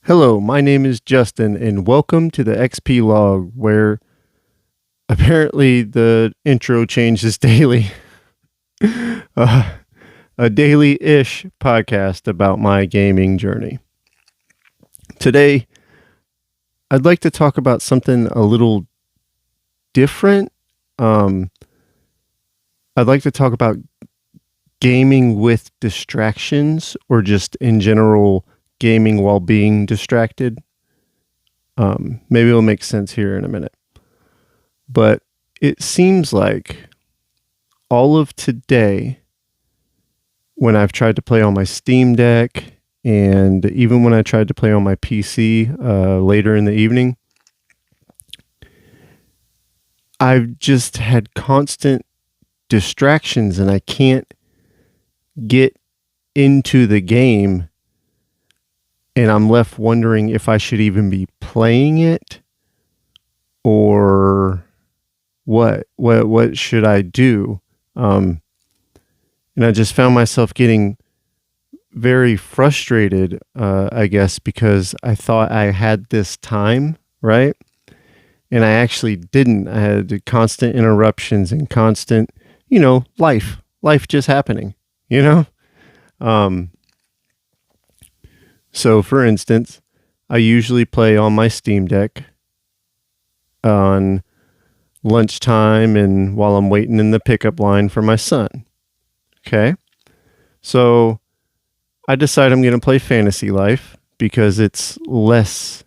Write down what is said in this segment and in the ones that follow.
Hello, my name is Justin, and welcome to the XP log, where apparently the intro changes daily. uh, a daily ish podcast about my gaming journey. Today, I'd like to talk about something a little different. Um, I'd like to talk about gaming with distractions, or just in general, gaming while being distracted. Maybe it'll make sense here in a minute. But it seems like all of today, when I've tried to play on my Steam Deck, and even when I tried to play on my PC later in the evening, I've just had constant distractions and I can't get into the game. And I'm left wondering if I should even be playing it or what should I do? And I just found myself getting very frustrated, I guess, because I thought I had this time, right? And I actually didn't. I had constant interruptions and constant, life just happening, you know? Um, so, for instance, I usually play on my Steam Deck on lunchtime and while I'm waiting in the pickup line for my son. Okay. So I decide I'm going to play Fantasy Life because it's less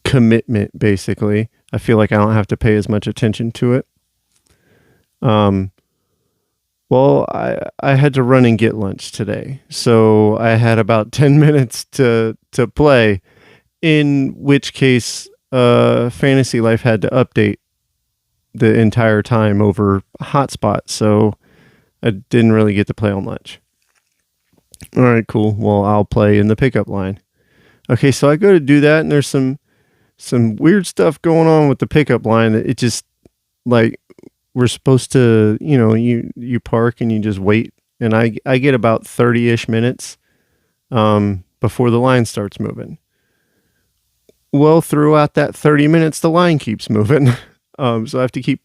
commitment, basically. I feel like I don't have to pay as much attention to it. Um, I had to run and get lunch today. So I had about 10 minutes to play, in which case Fantasy Life had to update the entire time over hotspot. So I didn't really get to play on lunch. All right, cool. Well, I'll play in the pickup line. Okay, so I go to do that, and there's some weird stuff going on with the pickup line. It just, like, we're supposed to, you park and you just wait, and I get about 30-ish minutes before the line starts moving. Well, throughout that 30 minutes, the line keeps moving. So I have to keep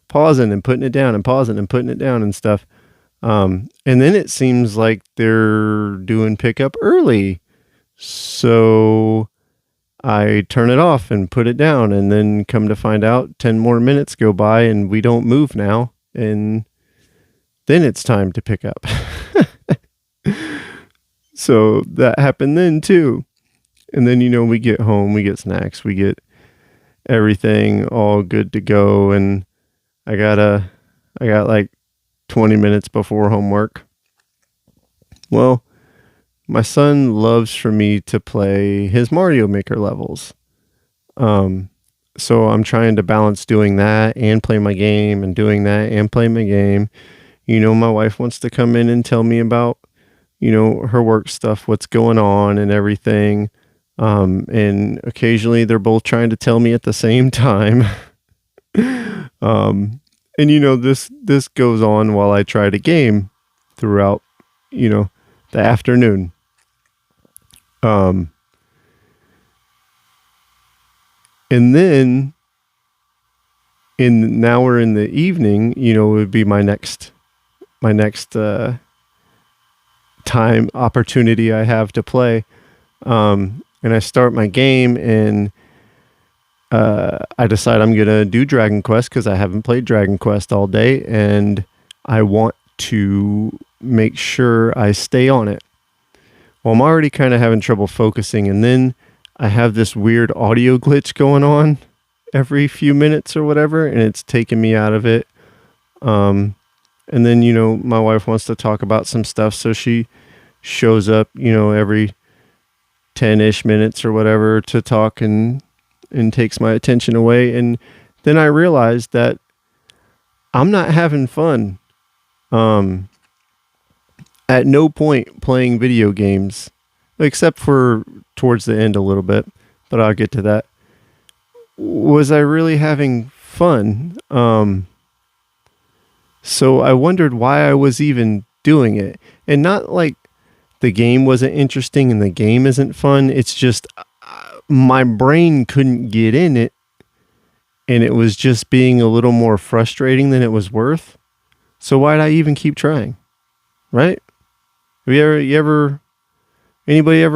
pausing and putting it down and pausing and putting it down and stuff. And then it seems like they're doing pickup early. So I turn it off and put it down, and then come to find out 10 more minutes go by and we don't move now. And then it's time to pick up. So that happened then too. And then, we get home, we get snacks, we get everything all good to go. And I got like 20 minutes before homework. Well, my son loves for me to play his Mario Maker levels. So I'm trying to balance doing that and play my game, and doing that and play my game. My wife wants to come in and tell me about, her work stuff, what's going on and everything. And occasionally they're both trying to tell me at the same time. And this goes on while I try to game throughout, the afternoon. And then now we're in the evening, it would be my next time opportunity I have to play. And I start my game, and I decide I'm going to do Dragon Quest because I haven't played Dragon Quest all day, and I want to make sure I stay on it. Well, I'm already kind of having trouble focusing, and then I have this weird audio glitch going on every few minutes or whatever, and it's taking me out of it. And then, my wife wants to talk about some stuff, so she shows up, every 10-ish minutes or whatever to talk and takes my attention away. And then I realized that I'm not having fun. At no point playing video games, except for towards the end a little bit, but I'll get to that, was I really having fun. So I wondered why I was even doing it. And not like the game wasn't interesting and the game isn't fun. It's just my brain couldn't get in it, and it was just being a little more frustrating than it was worth. So why'd I even keep trying? Right? Anybody ever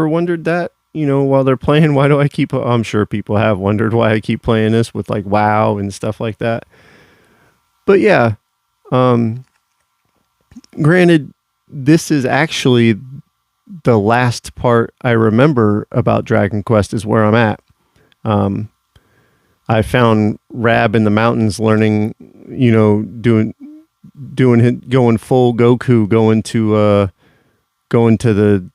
wondered that? You know, while they're playing, why do I keep? I'm sure people have wondered why I keep playing this with like WoW and stuff like that. But yeah, granted, this is actually the last part I remember about Dragon Quest is where I'm at. I found Rab in the mountains learning, you know, going full Goku, going to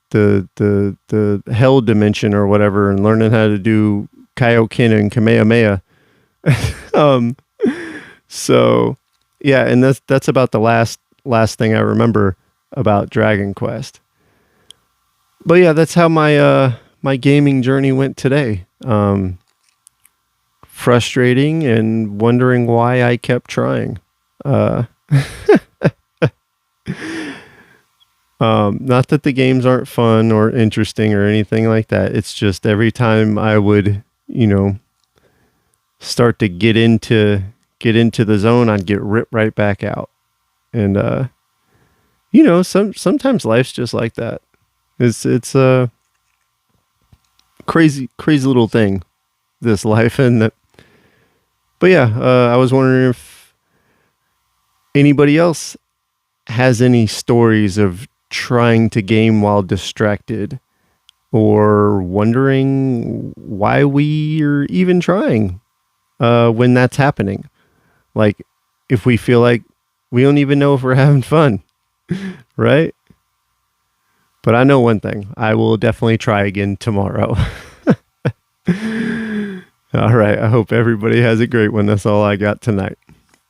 the hell dimension or whatever, and learning how to do Kaioken and Kamehameha. So yeah, and that's about the last thing I remember about Dragon Quest. But yeah, that's how my gaming journey went today. Frustrating and wondering why I kept trying. Not that the games aren't fun or interesting or anything like that. It's just every time I would, you know, start to get into the zone, I'd get ripped right back out. And you know, sometimes life's just like that. It's a crazy little thing, this life. And that. But yeah, I was wondering if anybody else has any stories of trying to game while distracted, or wondering why we're even trying when that's happening. Like, if we feel like we don't even know if we're having fun, right? But I know one thing. I will definitely try again tomorrow. All right. I hope everybody has a great one. That's all I got tonight.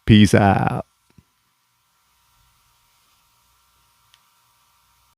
Peace out.